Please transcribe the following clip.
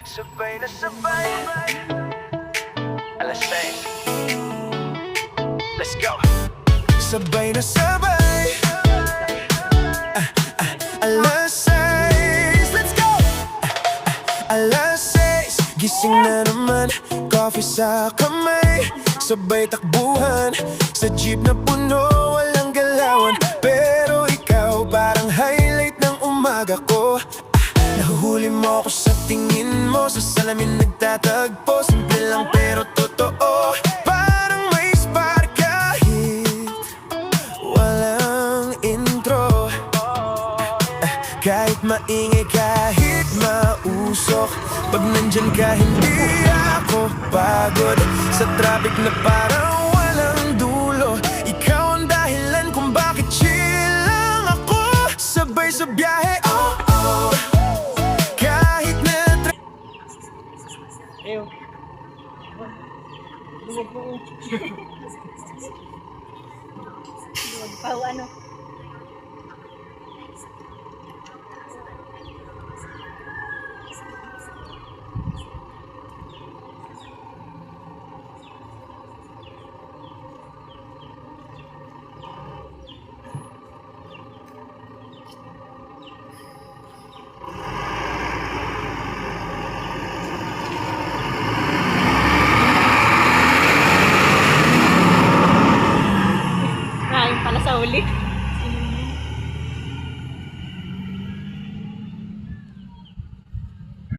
Sabay na sabay. Alas 6. Let's go. Sabay na sabay. Alas 6. Let's go. Alas 6. Gising na naman. Coffee sa kamay. Sabay takbuhan. Sa jeep na puno, walang galawan. Pero ikaw parang highlight ng umaga ko. Nahuhuli mo ako sa tingin mo. Sa salamin nagtatagpo. Simple lang pero totoo. Parang may spark kahit walang intro. Kahit maingay, kahit mausok, pag nandyan ka hindi ako pagod. Sa traffic na parang walang dulo. Ikaw ang dahilan kung bakit chill lang ako. Sabay sa biyahe, oh oh. Kahit na Eyo. Luwag mo. Luwag pa, ano?